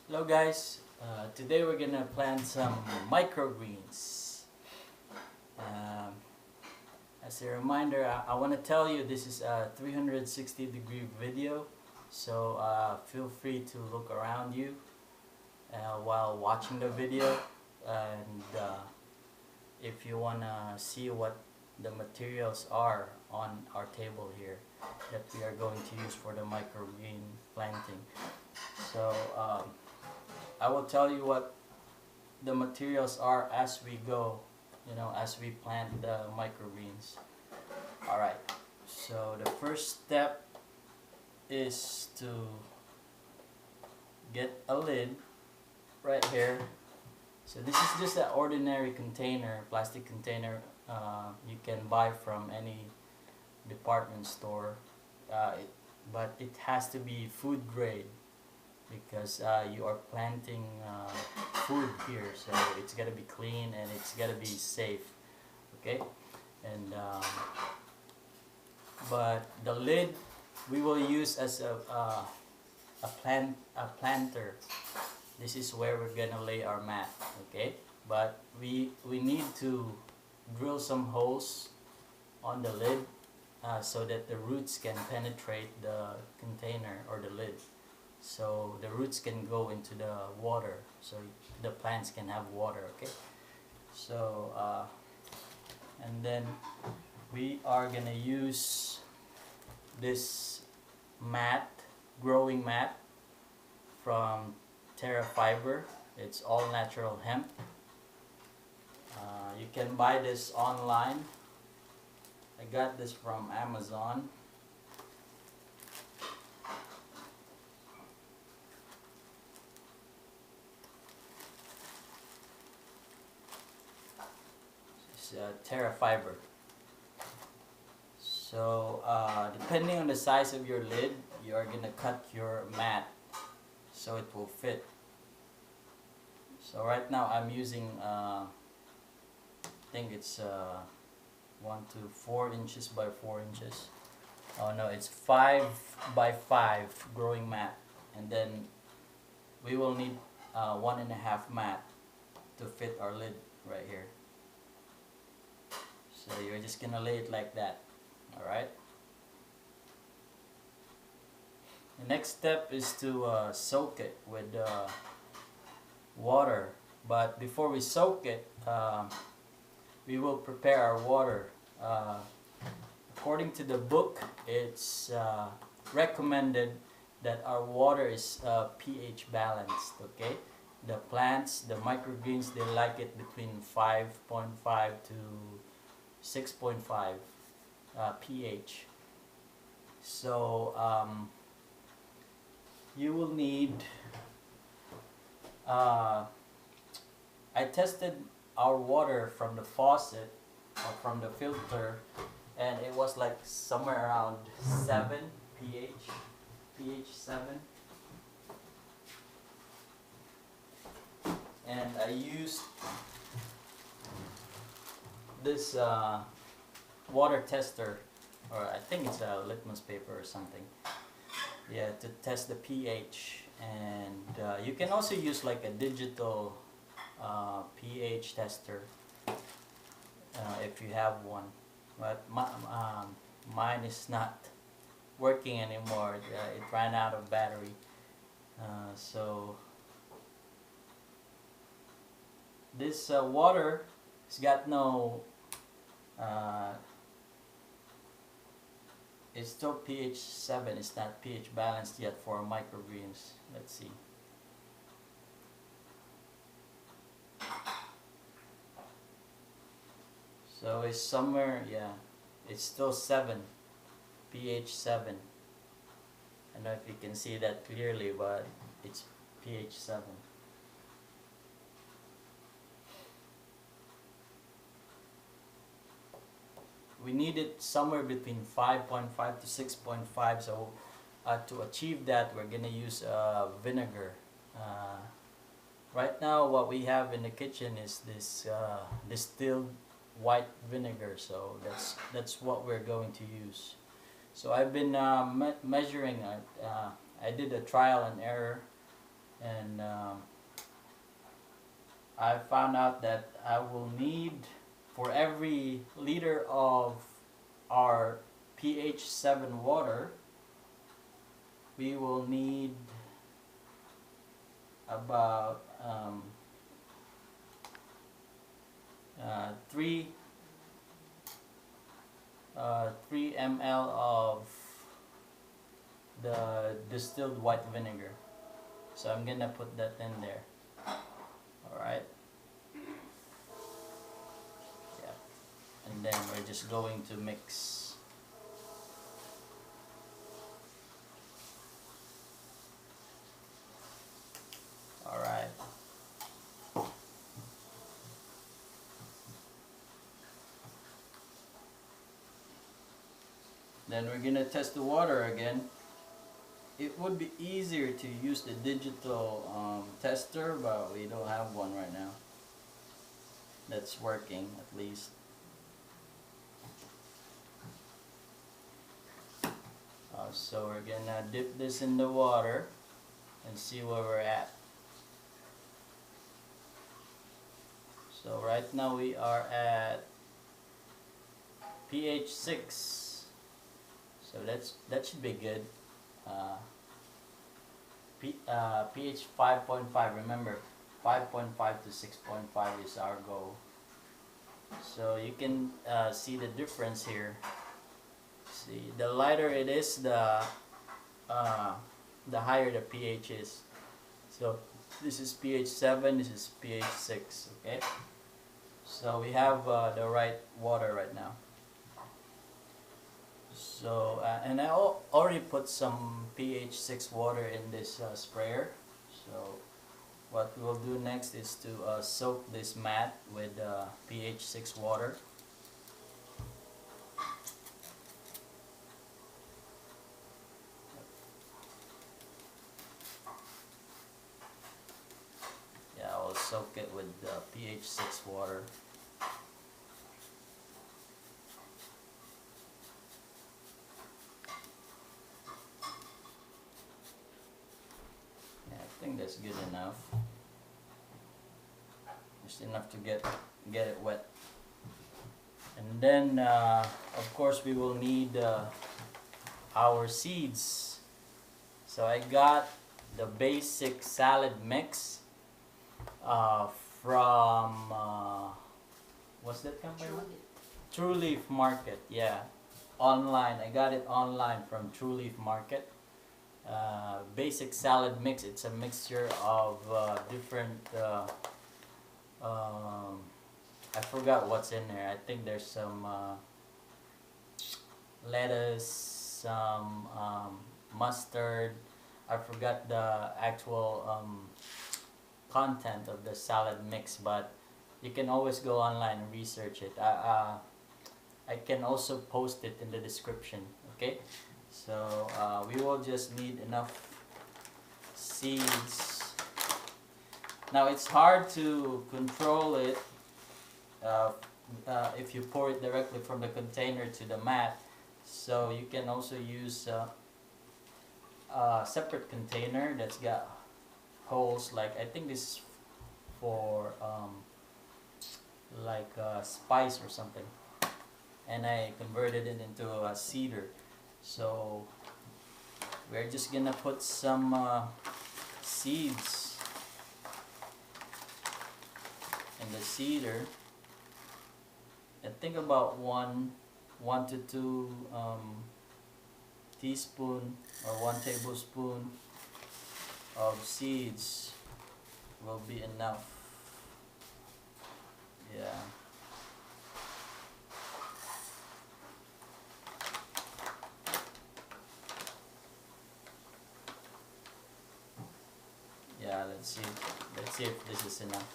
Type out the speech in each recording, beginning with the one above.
Hello guys, today we're gonna plant some microgreens. Um, as a reminder, I want to tell you this is a 360-degree video, so feel free to look around you while watching the video, and if you want to see what the materials are on our table here that we are going to use for the microgreen planting. So I will tell you what the materials are as we go, as we plant the microgreens. Alright, so the first step is to get a lid right here. So this is just an ordinary container, plastic container you can buy from any department store, but it has to be food grade because you are planting food here, so it's gotta be clean and it's gotta be safe. Okay, and but the lid we will use as a planter. This is where we're gonna lay our mat. Okay, but we need to drill some holes on the lid so that the roots can penetrate the container or the lid, so the roots can go into the water, so the plants can have water. Okay, so and then we are gonna use this mat, growing mat from Terra Fiber. It's all natural hemp. You can buy this online. I got this from Amazon. It's Terra Fiber. So depending on the size of your lid, you are gonna cut your mat so it will fit. So right now I'm using I think it's 1 to 4 inches by 4 inches. Oh no, it's 5 by 5 growing mat, and then we will need 1.5 mat to fit our lid right here. So you're just gonna lay it like that. Alright. The next step is to soak it with water, but before we soak it, we will prepare our water. According to the book, it's recommended that our water is pH balanced. Okay, the plants, the microgreens, they like it between 5.5 to 6.5 pH. So you will need I tested our water from the faucet or from the filter, and it was like somewhere around 7 pH 7, and I used this water tester, or I think it's a litmus paper or something, yeah, to test the pH. And you can also use like a digital pH tester if you have one, but mine is not working anymore. It ran out of battery, so this water has got no it's still pH 7. It's not pH balanced yet for microgreens. Let's see. So it's somewhere, yeah, it's still 7, pH 7. I don't know if you can see that clearly, but it's pH 7. We need it somewhere between 5.5 to 6.5, so to achieve that we're going to use vinegar. Right now what we have in the kitchen is this distilled white vinegar, so that's what we're going to use. So I've been measuring. I did a trial and error And I found out that I will need, for every liter of our pH 7 water, we will need about 3 ml of the distilled white vinegar. So I'm gonna put that in there. Alright. Yeah. And then we're just going to mix. Alright. Then we're gonna test the water again. It would be easier to use the digital tester, but we don't have one right now that's working, at least. So we're gonna dip this in the water and see where we're at. So right now we are at pH 6. So that should be good. pH 5.5. Remember, 5.5 to 6.5 is our goal. So you can see the difference here. See, the lighter it is, the higher the pH is. So this is pH 7, this is pH 6. Okay. So we have the right water right now. So and I already put some pH 6 water in this sprayer. So what we will do next is to soak this mat with pH 6 water. Yeah, I'll soak it with pH 6 water. I think that's good enough. Just enough to get it wet. And then of course we will need our seeds. So I got the basic salad mix from what's that company? True Leaf Market. Yeah, online. I got it online from True Leaf Market. Basic salad mix. It's a mixture of different I forgot what's in there. I think there's some lettuce, some mustard. I forgot the actual content of the salad mix, but you can always go online and research it. I can also post it in the description. Okay. So we will just need enough seeds. Now it's hard to control it if you pour it directly from the container to the mat. So you can also use a separate container that's got holes. Like I think this is for like spice or something. And I converted it into a cedar. So we're just gonna put some seeds in the cedar. I think about one to two teaspoon or 1 tablespoon of seeds will be enough. Yeah. Yeah, let's see if this is enough.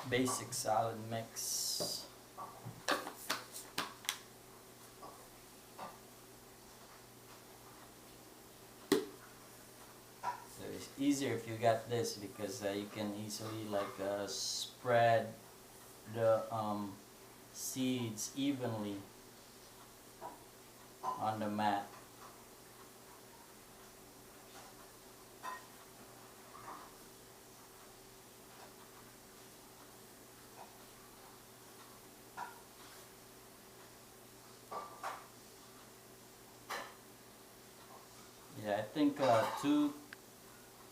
Basic salad mix. So it's easier if you got this because you can easily like spread the seeds evenly on the mat. Yeah, I think 2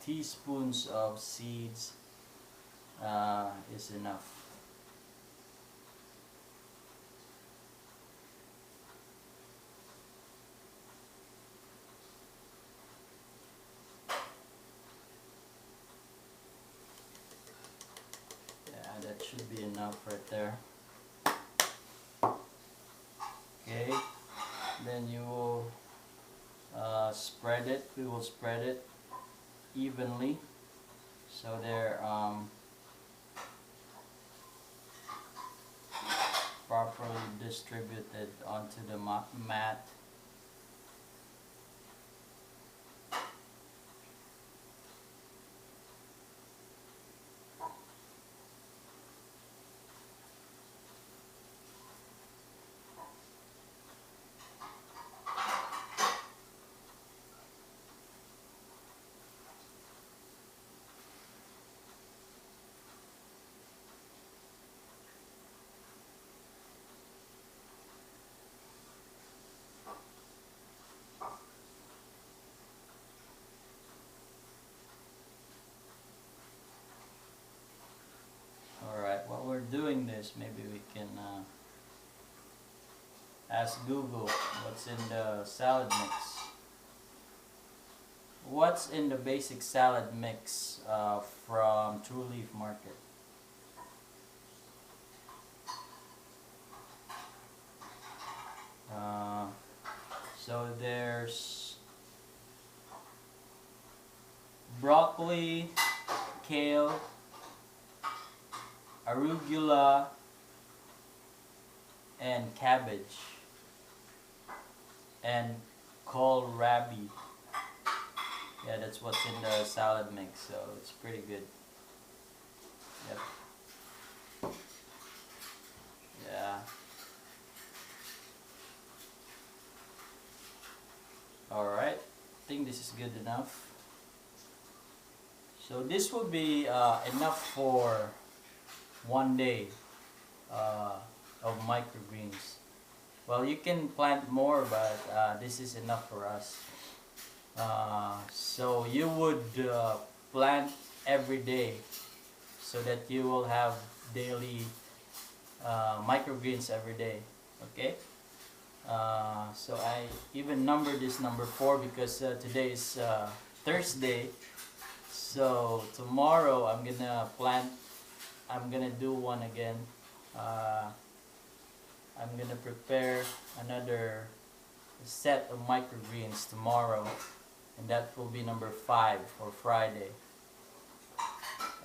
teaspoons of seeds is enough. Yeah, that should be enough right there. Okay, then you will spread it. We will spread it evenly so they're properly distributed onto the mat. Alright, while we're doing this, maybe we can ask Google what's in the salad mix. What's in the basic salad mix from True Leaf Market? So there's broccoli, kale, arugula, and cabbage, and kohlrabi. Yeah, that's what's in the salad mix, so it's pretty good. Yep. Yeah. Alright, I think this is good enough. So this will be enough for 1 day of microgreens. Well, you can plant more, but this is enough for us. So you would plant every day so that you will have daily microgreens every day. Okay. So I even numbered this number 4 because today is Thursday. So tomorrow I'm gonna do one again. I'm gonna prepare another set of microgreens tomorrow, and that will be number 5 for Friday.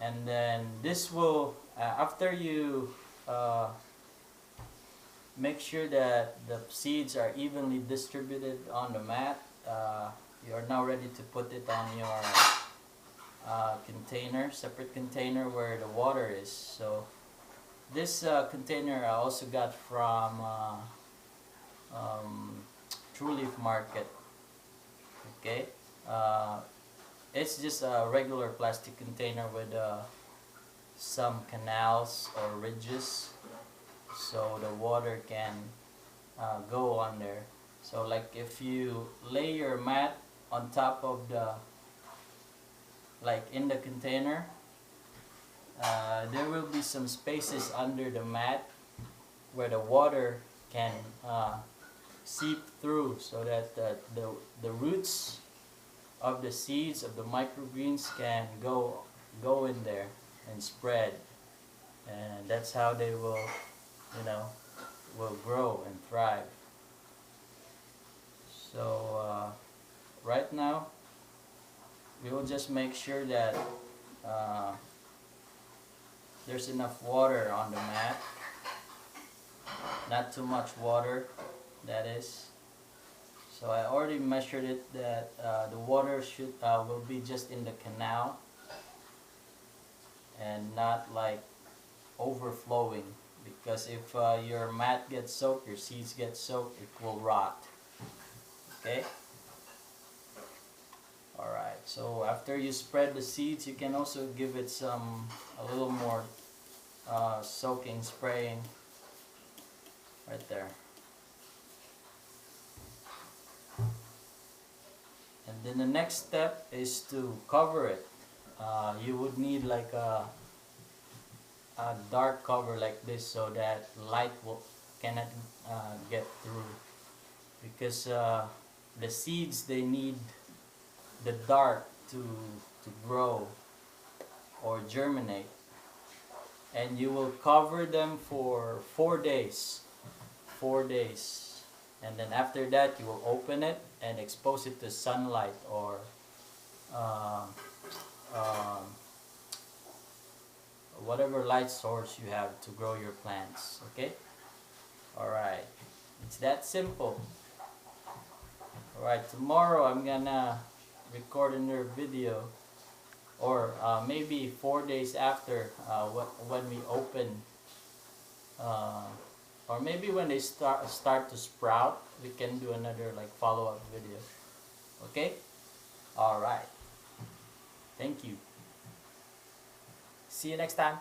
And then this will, after you make sure that the seeds are evenly distributed on the mat, you are now ready to put it on your container, separate container where the water is. So this container I also got from True Leaf Market. Okay, it's just a regular plastic container with some canals or ridges, so the water can go on there. So like if you lay your mat on top of the, like in the container, there will be some spaces under the mat where the water can seep through, so that the roots of the seeds of the microgreens can go in there and spread, and that's how they will, will grow and thrive. So right now we will just make sure that there's enough water on the mat, not too much water, that is. So I already measured it that the water will be just in the canal and not like overflowing, because if your mat gets soaked, your seeds get soaked, it will rot. Okay? Alright, so after you spread the seeds, you can also give it a little more soaking, spraying right there. And Then the next step is to cover it. You would need like a dark cover like this so that light cannot get through, because the seeds, they need the dark to grow or germinate. And you will cover them for 4 days. 4 days. And then after that, you will open it and expose it to sunlight or whatever light source you have to grow your plants. Okay? Alright. It's that simple. Alright, tomorrow I'm gonna record another video, or maybe 4 days after, when we open, or maybe when they start to sprout, we can do another like follow-up video. Okay? Alright. Thank you. See you next time.